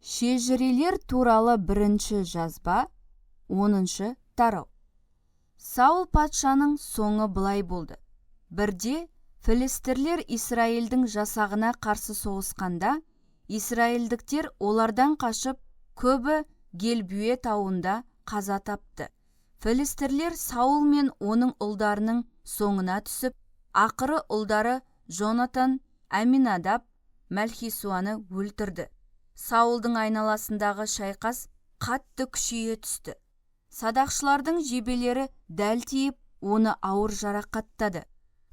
Шежірелер туралы бірінші жазба, 10-шы тарау. Саул патшаның соңы былай болды. Бірде филистерлер Исраильдің жасағына қарсы соғысқанда, Исраильдіктер олардан қашып, көбі Гелбуе тауында қаза тапты. Филистерлер Саул мен оның ұлдарының соңына түсіп, ақыры ұлдары Жонатан, Аминадаб, Мәлхисуаны өлтірді. Саулдың айналасындағы шайқас қатты күшейе түсті. Садақшылардың жебелері дәл тиіп, оны ауыр жарақаттады.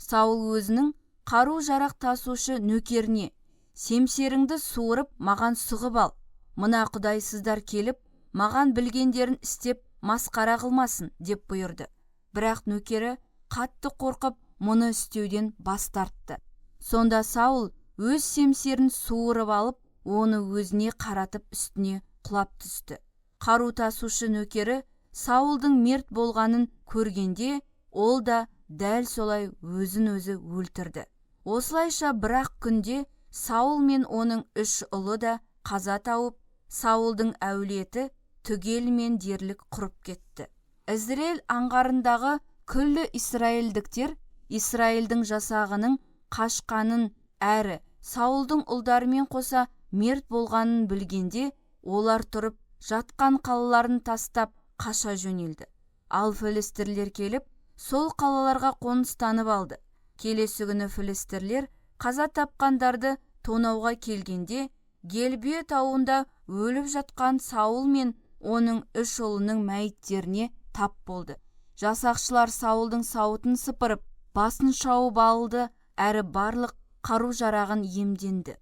Саул өзінің қару-жарақ тасушы нөкеріне: «Семсеріңді суырып, маған сұғып ал. Мына құдайсыздар келіп, маған білгендерін істеп, масқара қылмасын», деп бұйырды. Бірақ нөкері қатты қорқып, мұны істеуден бас тартты. Сонда Саул өз семсерін суырып алып, оны өзіне қаратып үстіне құлап түсті. Қару тасушы нөкері Саулдың мерт болғанын көргенде, ол да дәл солай өзін-өзі өлтірді. Осылайша бір-ақ күнде Саул мен оның 3 ұлы да қаза тауып, Саулдың әулеті түгелімен дерлік құрып кетті. Израиль аңғарындағы күллі Исраильдіктер Исраильдің жасағының қашқанын әрі Саулдың ұлдарымен қоса мерт болғанын білгенде, олар тұрып, жатқан қалаларын тастап қаша жөнелді. Ал филистерлер келіп, сол қалаларға қоныстанып алды. Келесі күні филистерлер қаза тапқандарды тонауға келгенде, Гелбуе тауында өліп жатқан Саул мен оның 3 ұлының мәйіттеріне тап болды. Жасақшылар Саулдың сауытын сыпырып, басын шауып алды, әрі барлық қару-жарағын иемденді.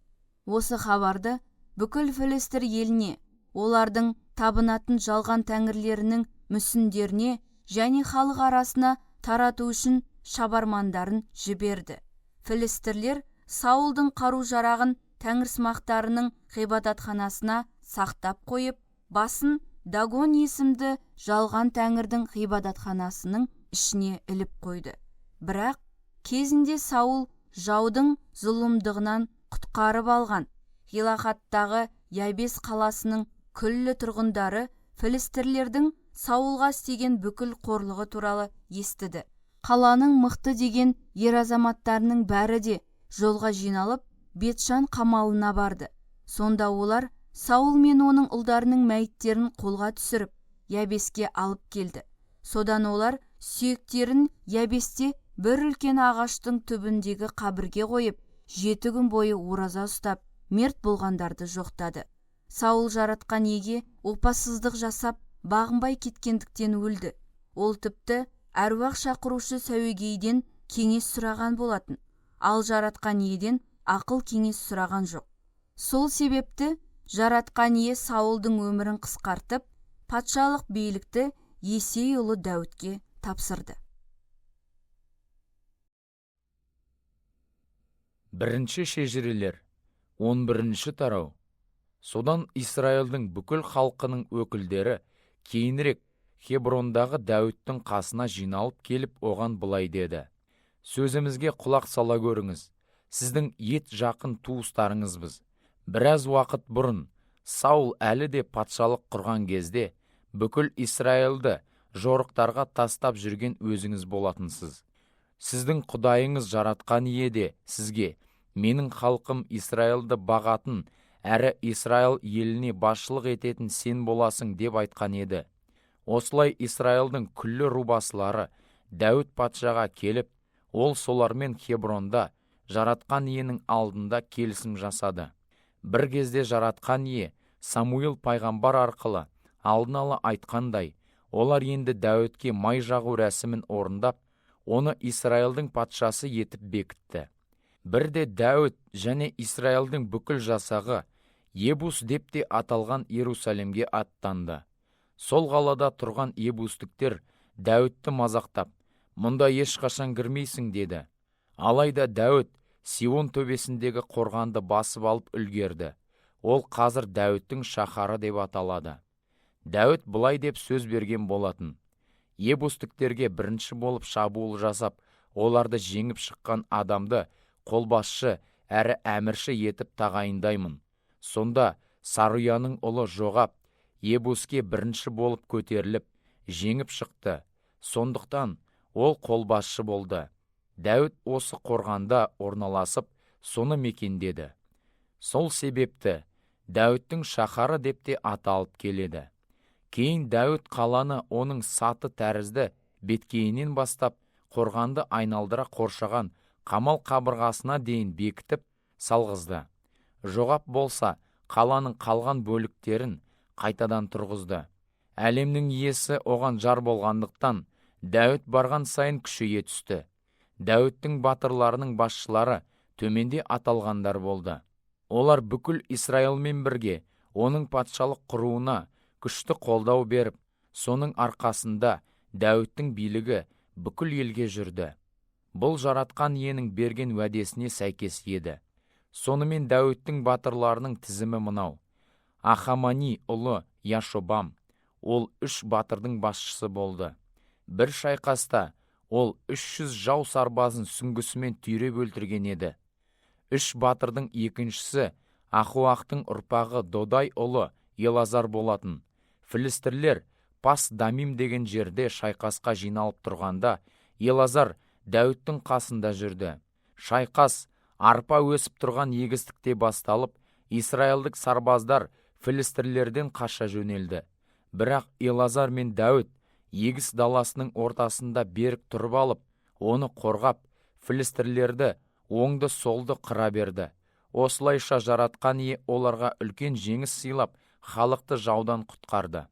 Осы хабарды бүкіл филистер еліне, олардың табынатын жалған тәңірлерінің мүсіндеріне және халық арасына тарату үшін шабармандарын жіберді. Филистерлер Саулдың қару-жарағын тәңірсымақтарының ғибадатханасына сақтап қойып, басын Дагон есімді жалған тәңірдің ғибадатханасының ішіне іліп қойды. Бірақ кезінде Саул жаудың зұлымдығынан құтқарып алған Гилахадтағы Ябес қаласының күллі тұрғындары филистерлердің Саулға істеген бүкіл қорлығы туралы естіді. Қаланың мықты деген ер азаматтарының бәрі де жолға жиналып, Бетшан қамалына барды. Сонда олар Саул мен оның ұлдарының мәйіттерін қолға түсіріп, Ябеске алып келді. Содан олар сүйектерін Ябесте бір үлкен ағаштың түбіндегі қабірге қойып, 7 күн бойы ораза ұстап, мерт болғандарды жоқтады. Саул жаратқан еге опасыздық жасап, бағынбай кеткендіктен өлді. Ол тіпті әруақ шақырушы сәуегейден кеңес сұраған болатын, ал жаратқан иеден ақыл кеңес сұраған жоқ. Сол себепті жаратқан ие Саулдың өмірін қысқартып, патшалық билікті Есей ұлы Дәуітке тапсырды. Бірінші шежірелер, 11-ші тарау. Содан Исраилдің бүкіл халқының өкілдері кейінірек Хеброндағы Дәуіттің қасына жиналып келіп, оған былай деді: «Сөзімізге құлақ сала көріңіз, сіздің ет жақын туыстарыңызбыз. Біраз уақыт бұрын Саул әлі де патшалық құрған кезде бүкіл Исраилді жорықтарға тастап жүрген өзіңіз болатынсыз. Сіздің құдайыңыз жаратқан ие де сізге: менің халқым Исраилді бағатын әрі Исраил еліне басшылық ететін сен боласың деп айтқан еді. Осылай Исраилдің күллі рубасылары Дәуіт патшаға келіп, ол солармен Хебронда жаратқан иенің алдында келісім жасады. Бір кезде жаратқан ие Самуил пайғамбар арқылы алдын ала айтқандай, олар енді Дәуітке май жағу рәсімін орындап, оны Исраилдің патшасы етіп бекітті. Бірде Дәуіт және Исраилдің бүкіл жасағы Ебус деп те аталған Иерусалимге аттанды. Сол қалада тұрған ебустіктер Дәуітті мазақтап, «Мұнда ешқашан кірмейсің» деді. Алайда Дәуіт Сион төбесіндегі қорғанды басып алып үлгерді. Ол қазір Дәуіттің шаһары деп аталады. Дәуіт былай деп сөз берген болатын: «Ебустіктерге бірінші болып шабуыл жасап, оларды жеңіп шыққан адамды қолбасшы әрі әмірші етіп тағайындаймын. Сонда Саруяның ұлы Жоғап Ебуске бірінші болып көтеріліп, жеңіп шықты. Сондықтан ол қолбасшы болды. Дәуіт осы қорғанда орналасып, соны мекендеді. Сол себепті Дәуіттің шаһары деп те аталып келеді. Кейін Дәуіт қаланы оның саты тәрізді беткейінен бастап, қорғанды айналдыра қоршаған қамал қабырғасына дейін бекітіп салғызды. Жоғап болса, қаланың қалған бөліктерін қайтадан тұрғызды. Әлемнің иесі оған жар болғандықтан, Дәуіт барған сайын күшейе түсті. Дәуіттің батырларының басшылары төменде аталғандар болды. Олар бүкіл Исраилмен бірге оның патшалық құруына күшті қолдау беріп, соның арқасында Дәуіттің билігі бүкіл елге жүрді. Бұл жаратқан иенің берген уәдесіне сәйкес еді. Сонымен Дәуіттің батырларының тізімі мынау. Ахамани ұлы Яшобам, ол 3 батырдың басшысы болды. Бір шайқаста ол 300 жау сарбазын сүңгісімен түйреп өлтірген еді. 3 батырдың екіншісі Ахуақтың ұрпағы Додай ұлы Елазар болатын. Филистерлер Пас Дамим деген жерде шайқасқа жиналып тұрғанда, Елазар Дәуіттің қасында жүрді. Шайқас арпа өсіп тұрған егістікте басталып, Исраилдік сарбаздар филистерлерден қаша жөнелді. Бірақ Елазар мен Дәуіт егіс даласының ортасында берік тұрып алып, оны қорғап, филистерлерді оңды солды қыра берді. Осылайша жаратқан ие оларға үлкен жеңіс сыйлап, халықты жаудан құтқарды.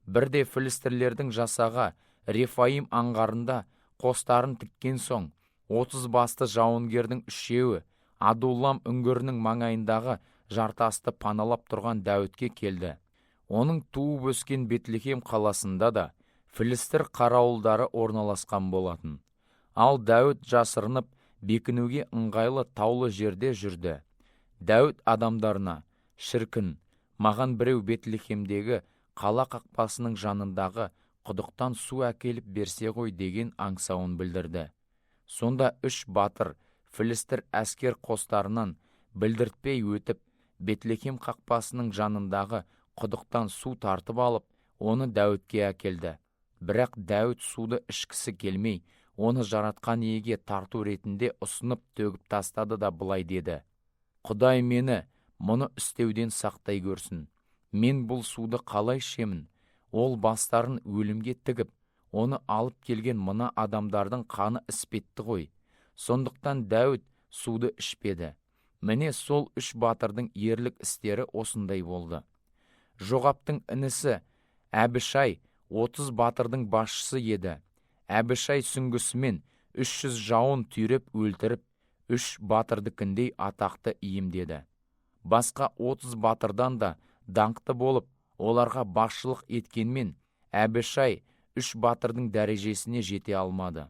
Бірде филистерлердің жасаға Рефаим аңғарында қостарын тіккен соң, 30 басты жауынгердің 3-еуі Адуллам үңгірінің маңайындағы жартасты паналап тұрған Дәуітке келді. Оның туып өскен Бетлехем қаласында да филистер қарауылдары орналасқан болатын. Ал Дәуіт жасырынып, бекінуге ыңғайлы таулы жерде жүрді. Дәуіт адамдарына: «Шіркін, маған біреу Бетлехемдегі қала қақпасының жанындағы құдықтан су әкеліп берсе ғой» деген аңсауын білдірді. Сонда 3 батыр филистер әскер қостарынан білдіртпей өтіп, Бетлехем қақпасының жанындағы құдықтан су тартып алып, оны Дәуітке әкелді. Бірақ Дәуіт суды ішкісі келмей, оны жаратқан иеге тарту ретінде ұсынып төгіп тастады да былай деді: «Құдай мені мұны істеуден сақтай көрсін. Мен бұл суды қалай ішемін? Ол бастарын өлімге тігіп, оны алып келген мына адамдардың қаны іспетті ғой». Сондықтан Дәуіт суды ішпеді. Міне сол 3 батырдың ерлік істері осындай болды. Жоғаптың інісі Әбішай 30 батырдың басшысы еді. Әбішай сүңгісімен 300 жауын түйреп өлтіріп, 3 батырдыкіндей атақты иемдеді. Басқа 30 батырдан да даңқты болып, оларға басшылық еткенмен, Әбішай 3 батырдың дәрежесіне жете алмады.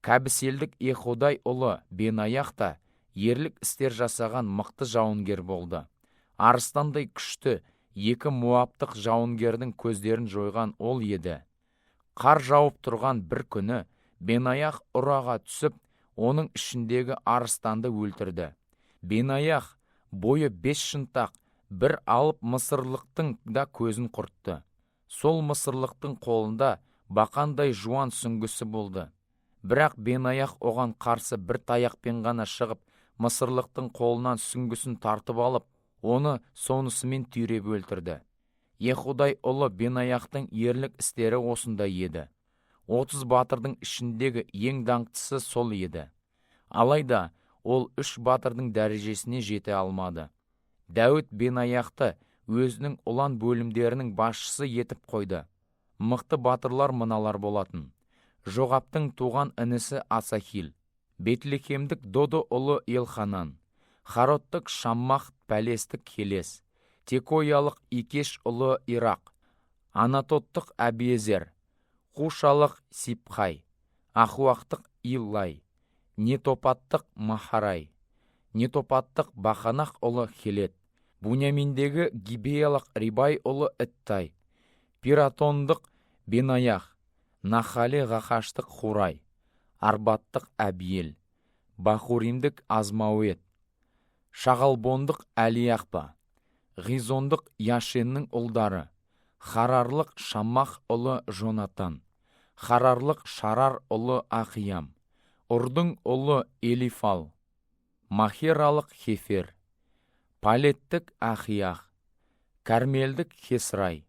Кәбіселдік Ехудай ұлы Бенаях та ерлік істер жасаған мықты жауынгер болды. Арыстандай күшті 2 муаптық жауынгердің көздерін жойған ол еді. Қар жауып тұрған бір күні Бенаях ұраға түсіп, оның ішіндегі арыстанды өлтірді. Бенаях бойы 5 шынтақ бір алып мысырлықтың да көзін құртты. Сол мысырлықтың қолында бақандай жуан сүңгісі болды. Бірақ Бенаях оған қарсы бір таяқпен ғана шығып, мысырлықтың қолынан сүңгісін тартып алып, оны сонысымен түйреп өлтірді. Ехудай ұлы Бенаяхтың ерлік істері осындай еді. 30 батырдың ішіндегі ең даңқтысы сол еді. Алайда ол 3 батырдың дәрежесіне жете алмады. Дәуіт Бенаяхты өзінің ұлан бөлімдерінің басшысы етіп қойды. Мықты батырлар мыналар болатын: Жоғаптың туған інісі Асахил, Бетлехемдік Додо ұлы Елханан, Хароттық Шаммах пәлестік Хелес, Текоялық Икеш ұлы Ирақ, Анатоттық Әбиезер, Хушалық Сипхай, Ахуақтық Иллай, Нетопаттық Махарай, Нетопаттық Баханақ ұлы Хелет, Буняминдегі Гибеялық Рибай ұлы Иттай, Пиратондық Бенаях, Нахали Ғахаштық Хурай, Арбаттық Әбиел, Бахуримдік Азмаует, Шағалбондық Әлияқпа, ғизондық Яшеннің ұлдары: Харарлық Шаммах ұлы Жонатан, Харарлық Шарар ұлы Ахиям, Ұрдың ұлы Элифал, Махералық Хефер, Палеттік Ахиях, Кәрмелдік Хесрай,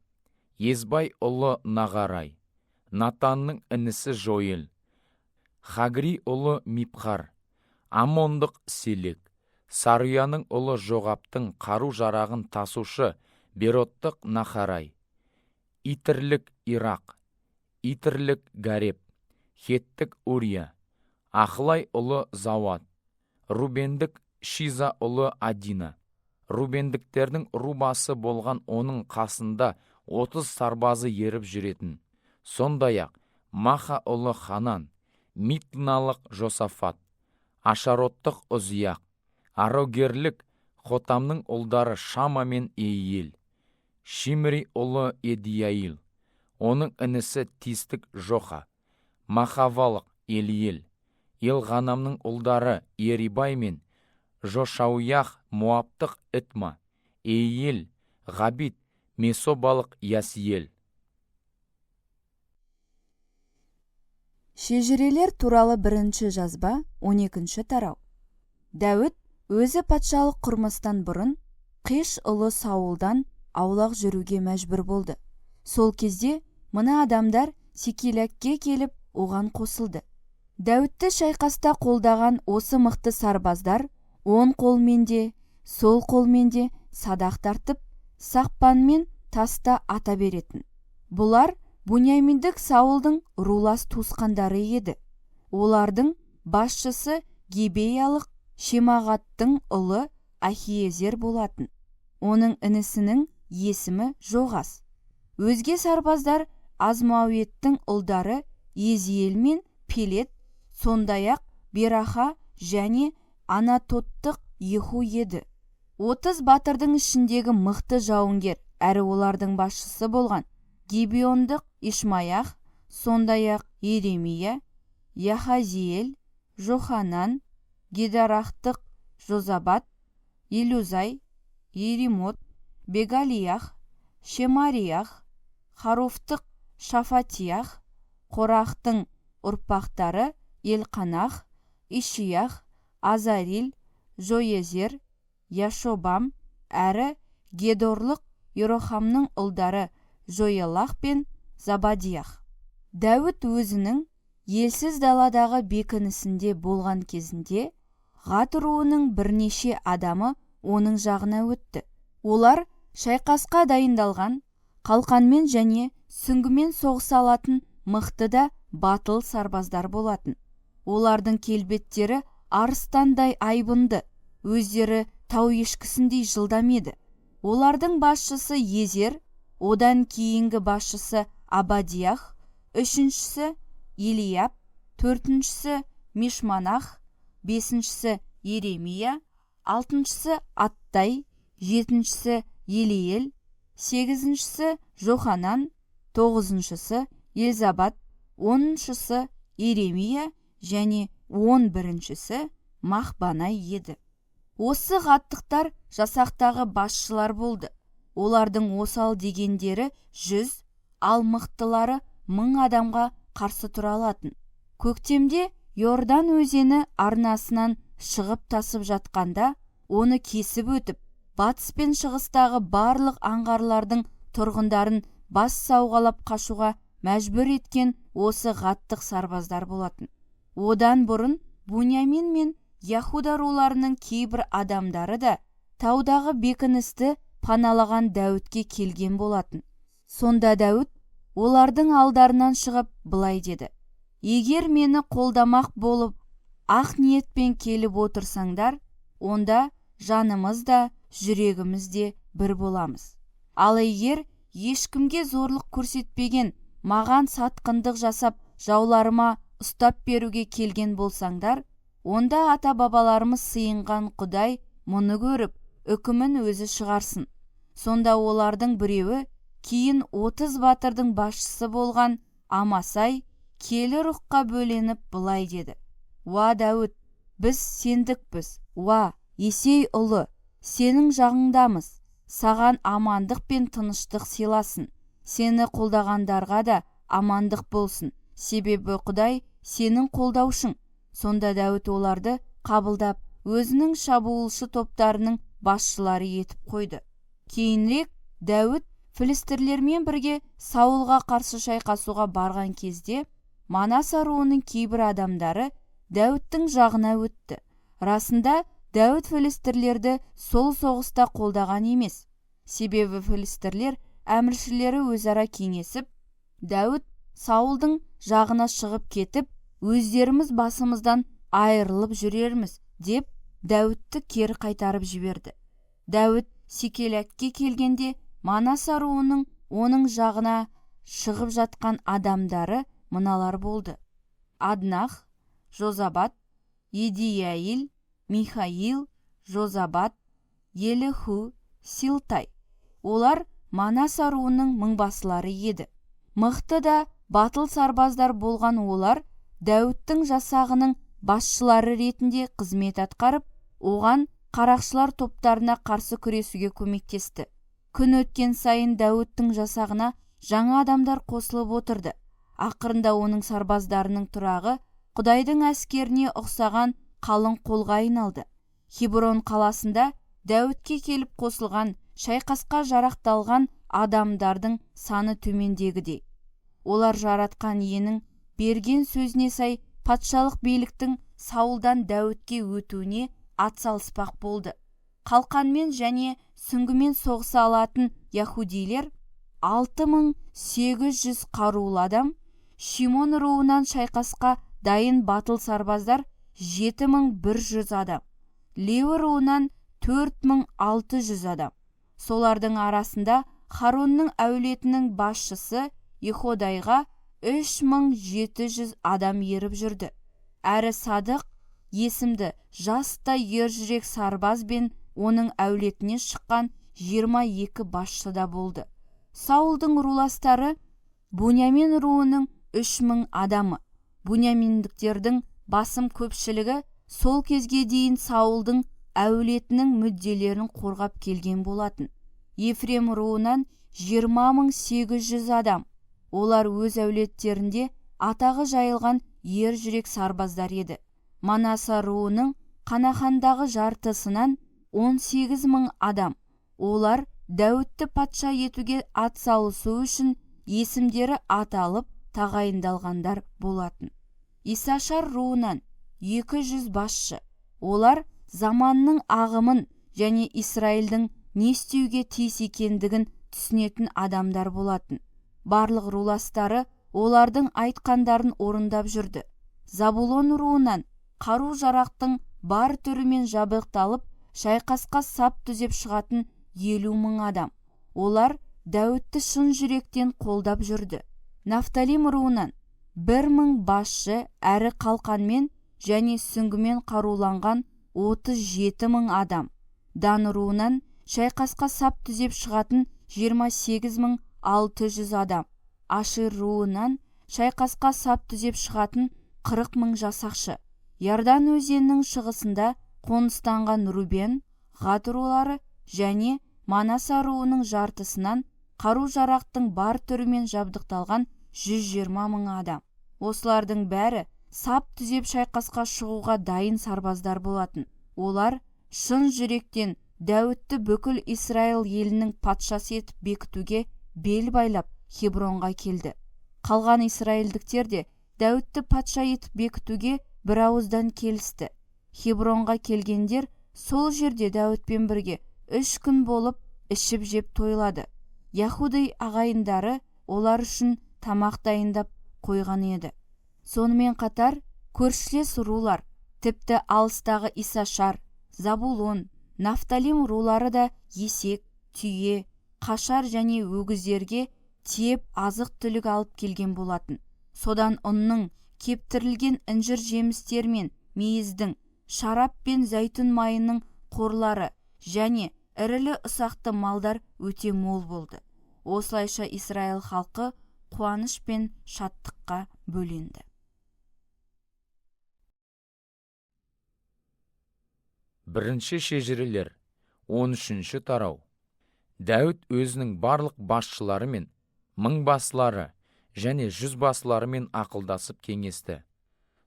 Езбай ұлы Нағарай, Натанның інісі Жойел, Хагри ұлы Мипхар, Амондық Селек, Саруяның ұлы Жоғаптың қару-жарағын тасушы Бероттық Нахарай, Итірлік Ирақ, Итірлік Гареп, Хеттік Урия, Ахлай ұлы Завад, Рубендік Шиза ұлы Адина. Рубендіктердің рубасы болған оның қасында 30 сарбазы еріп жүретін. Сондай-ақ Маха ұлы Ханан, Митналық Жосафат, Ашароттық Ұзияқ, Арогерлік Хотамның ұлдары Шама мен Эйел, Шимри ұлы Едияил, оның інісі Тистік Жоха, Махавалық Елиел, Елғанамның ұлдары Ерибай мен Жошауях Муаптық Итма, Эйел, Ғабит, Месобалық Ясиел. Шежірелер туралы бірінші жазба 12-ші тарау. Дәуіт өзі патшалық құрмастан бұрын Қиш ұлы Саулдан аулақ жүруге мәжбүр болды. Сол кезде мына адамдар Секеләкке келіп оған қосылды. Дәуітті шайқаста қолдаған осы мықты сарбаздар оң қолмен де, сол қолмен де садақ тартып, сақпанмен таста ата беретін. Бұлар Буняйминдік Саулдың рулас туысқандары еді. Олардың басшысы Гибеялық Шемағаттың ұлы Ахиезер болатын. Оның інісінің есімі Жоғас. Өзге сарбаздар Азмауеттің ұлдары Езиел мен Пелет, сондай-ақ Бераха және Анатоттық Еху еді. 30 батырдың ішіндегі мықты жауынгер, әрі олардың басшысы болған Гибеондық Ишмаях, сондай-ақ Еремия, Яхазиел, Жоханан, Гедарахтық Жозабат, Илюзай, Еремот, Бегалиях, Шемариях, Харуфтық Шафатиях, Қорақтың ұрпақтары Елқанах, Ишиях, Азарил, Жойезер, Яшобам, әрі Гедорлық Ерохамның ұлдары Жойелах пен Забадиях. Дәуіт өзінің елсіз даладағы бекінісінде болған кезінде Ғат руының бірнеше адамы оның жағына өтті. Олар шайқасқа дайындалған, қалқанмен және сүңгімен соғыса алатын мықты да батыл сарбаздар болатын. Олардың келбеттері арыстандай айбынды, өздері тау ешкісіндей жылдам еді. Олардың басшысы Езер, одан кейінгі басшысы Абадиях, үшіншісі Илияб, төртіншісі Мишманах, бесіншісі Еремия, алтыншысы Аттай, жетіншісі Елиел, сегізіншісі Жоханан, тоғызыншысы Елзабат, оныншысы Еремия және 11-шісі Махбанай еді. Осы ғаттықтар жасақтағы басшылар болды. Олардың осал дегендері 100, ал мықтылары 1000 адамға қарсы тұра алатын. Көктемде Йордан өзені арнасынан шығып тасып жатқанда, оны кесіп өтіп, батыс пен шығыстағы барлық аңғарлардың тұрғындарын бас сауғалап қашуға мәжбүр еткен осы ғаттық сарбаздар болатын. Одан бұрын Буняймин мен Яхуда руларының кейбір адамдары да таудағы бекіністі паналаған Дәуітке келген болатын. Сонда Дәуіт олардың алдарынан шығып былай деді: егер мені қолдамақ болып ақ ниетпен келіп отырсаңдар, онда жанымыз да жүрегіміз де бір боламыз. Ал егер ешкімге зорлық көрсетпеген, маған сатқындық жасап, жауларыма ұстап беруге келген болсаңдар, онда ата-бабаларымыз сыйынған Құдай мұны көріп, үкімін өзі шығарсын. Сонда олардың біреуі, кейін 30 батырдың басшысы болған Амасай, келі рухқа бөленіп былай деді: уа Дәуіт, біз сендікпіз, уа Есей ұлы, сенің жағыңдамыз. саған амандық пен тыныштық сыйласын. Сені қолдағандарға да амандық болсын. Себебі Құдай сенің қолдаушың. Сонда Дәуіт оларды қабылдап, өзінің шабуылшы топтарының басшылары етіп қойды. Кейінірек Дәуіт филистерлермен бірге Саулға қарсы шайқасуға барған кезде, Манаса руының кейбір адамдары Дәуіттің жағына өтті. Расында Дәуіт филистерлерді сол соғыста қолдаған емес. Себебі филистерлер әміршілері өзара кеңесіп, Дәуіт Саулдың жағына шығып кетіп, өздеріміз басымыздан айырылып жүрерміз деп Дәуітті кері қайтарып жіберді. Дәуіт Сикелгке келгенде, Манаса руының оның жағына шығып жатқан адамдары мыналар болды: Аднах, Жозабат, Едияил, Михаил, Жозабат, Елиху, Силтай. Олар Манаса руының мыңбасылары еді. Мықты да батыл сарбаздар болған олар Дәуіттің жасағының басшылары ретінде қызмет атқарып, оған қарақшылар топтарына қарсы күресуге көмектесті. Күн өткен сайын Дәуіттің жасағына жаңа адамдар қосылып отырды. Ақырында оның сарбаздарының тұрағы Құдайдың әскеріне ұқсаған қалың қолға айналды. Хеброн қаласында Дәуітке келіп қосылған шайқасқа жарақталған адамдардың саны төмендегідей. Олар жаратқан иенің берген сөзіне сай патшалық биліктің Саулдан Дәуітке өтуіне атсалыспақ болды. Қалқанмен және сүңгімен соғыса алатын яһудилер 6800 қарулы адам, Шимон руынан шайқасқа дайын батыл сарбаздар 7100 адам, Леуи руынан 4600 адам. Солардың арасында Харонның әулетінің басшысы Еходайға 3700 адам еріп жүрді. Әрі Садық есімді жаста ержүрек сарбаз бен оның әулетіне шыққан 22 басшы да болды. Саулдың руластары Буньямин руының 3000 адамы. Буньяминдіктердің басым көпшілігі сол кезге дейін Саулдың әулетінің мүдделерін қорғап келген болатын. Ефрем руынан 20800 адам. Олар өз әулеттерінде атағы жайылған ержүрек сарбаздар еді. Манаса руының Қанахандағы жартысынан 18000 адам. Олар Дәуітті патша етуге атсалысу үшін есімдері аталып тағайындалғандар болатын. Исашар руынан 200 басшы. Олар заманның ағымын және Исраилдің не істеуге тиіс екендігін түсінетін адамдар болатын. Барлық руластары олардың айтқандарын орындап жүрді. Забулон руынан қару-жарақтың бар түрімен жабдықталып, шайқасқа сап түзеп шығатын 50.000 адам. Олар Дәуітті шын жүректен қолдап жүрді. Нафталим руынан 1000 басшы әрі қалқанмен және сүңгімен қаруланған 37.000 адам. Дан руынан шайқасқа сап түзеп шығатын 28600 адам. Ашир руынан шайқасқа сап түзеп шығатын 40.000 жасақшы. Ярдан өзенінің шығысында қоныстанған Рубен, Гад рулары және Манаса руының жартысынан қару-жарақтың бар түрімен жабдықталған 120.000 адам. Осылардың бәрі сап түзеп шайқасқа шығуға дайын сарбаздар болатын. Олар шын жүректен Дәуітті бүкіл Исраил елінің патшасы етіп бекітуге бел байлап Хебронға келді. Қалған Исраилдіктер де Дәуітті патша етіп бекітуге бір ауыздан келісті. Хебронға келгендер сол жерде Дәуітпен бірге 3 күн болып ішіп жеп тойлады. Яһуди ағайындары олар үшін тамақ дайындап қойған еді. Сонымен қатар көршілес рулар, тіпті алыстағы Исашар, Забулон, Нафталим рулары да есек, түйе, қашар және өгіздерге тиеп азық-түлік алып келген болатын. Содан ұнның, кептірілген інжір жемістер мен мейіздің, шарап пен зәйтүн майының қорлары және ірілі-ұсақты малдар өте мол болды. Осылайша Исраил халқы қуаныш пен шаттыққа бөленді. Бірінші шежірелер 13-ші тарау. Дәуіт өзінің барлық басшыларымен, мыңбасылары және жүзбасыларымен ақылдасып кеңесті.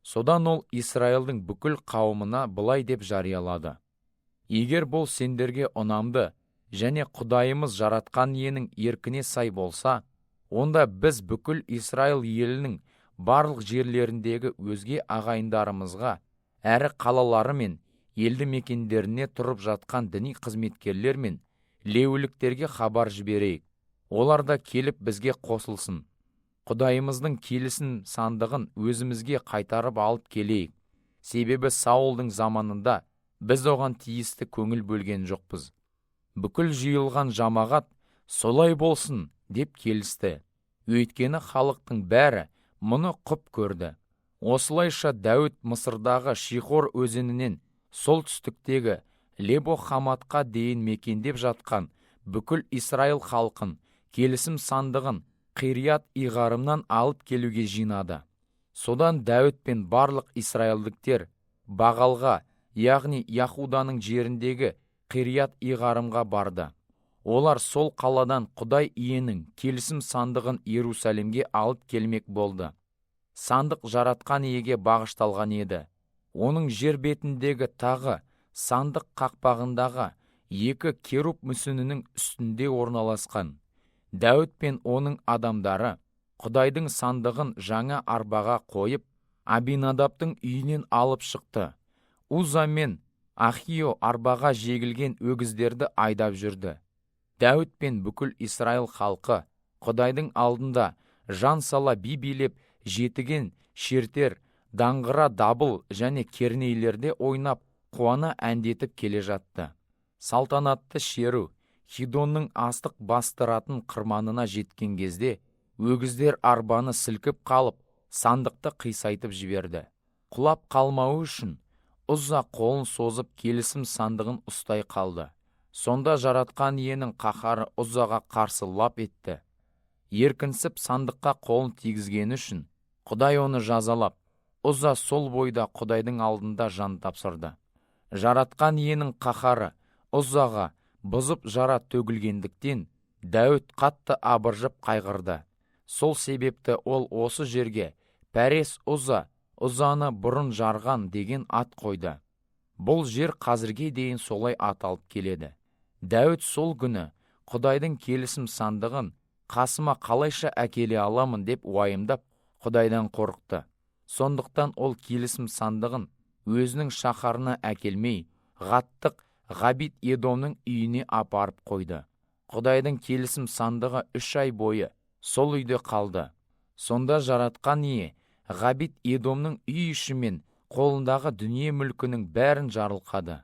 Содан ол Израилдің бүкіл қауымына былай деп жариялады: егер бұл сендерге ұнамды және Құдайымыз жаратқан иенің еркіне сай болса, онда біз бүкіл Израил елінің барлық жерлеріндегі өзге ағайындарымызға, әрі қалалары мен елді мекендеріне тұрып жатқан діни қызметкерлер мен леуіліктерге хабар жіберейік. Олар да келіп бізге қосылсын. Құдайымыздың келісім сандығын өзімізге қайтарып алып келейік. Себебі Саулдың заманында біз оған тиісті көңіл бөлген жоқпыз. Бүкіл жиылған жамағат солай болсын деп келісті. Өйткені халықтың бәрі мұны құп көрді. Осылайша Дәуіт Мысырдағы Шихор өзенінен солтүстіктегі Лебо Хаматқа дейін мекендеп жатқан бүкіл Израил халқын келісім сандығын Қирият Иғарымнан алып келуге жинады. Содан Дәуіт пен барлық израилдіктер Бағалға, яғни Яхуданың жеріндегі Қирият Иғарымға барды. Олар сол қаладан Құдай иенің келісім сандығын Иерусалимге алып келмек болды. Сандық жаратқан иеге бағышталған еді. Оның жер бетіндегі тағы сандық қақпағындағы екі керуб мүсінінің үстінде орналасқан. Дәуіт пен оның адамдары Құдайдың сандығын жаңа арбаға қойып, Абинадаптың үйінен алып шықты. Уза мен Ахио арбаға жегілген өгіздерді айдап жүрді. Дәуіт пен бүкіл Израил халқы Құдайдың алдында жан сала би билеп, жетіген шертер, даңғыра дабыл және кернейлерде ойнап, қуана әндетіп келе жатты. Салтанатты шеру Хидонның астық бастыратын қырманына жеткен кезде, өгіздер арбаны сілкіп қалып, сандықты қисайтып жіберді. Құлап қалмауы үшін Ұзза қолын созып келісім сандығын ұстай қалды. Сонда жаратқан иенің қаһары Ұззаға қарсы лап етті. Еркінсіп сандыққа қолын тигізгені үшін Құдай оны жазалап, Ұзза сол бойда Құдайдың алдында жан тапсырды. Жаратқан иенің қаһары Ұззаға бұзып жара төгілгендіктен Дәуіт қатты абыржып қайғырды. Сол себепті ол осы жерге Пәрес Ұзза, Ұззаны бұрын жарған деген ат қойды. Бұл жер қазірге дейін солай аталып келеді. Дәуіт сол күні Құдайдың келісім сандығын қасыма қалайша әкеле аламын деп уайымдап Құдайдан қорықты. Сондықтан ол келісім сандығын өзінің шаһарына әкелмей, Ғаттық Ғабит Едомның үйіне апарып қойды. Құдайдың келісім сандығы 3 ай бойы сол үйде қалды. Сонда жаратқан ие Ғабит Едомның үй іші мен қолындағы дүние мүлкінің бәрін жарылқады.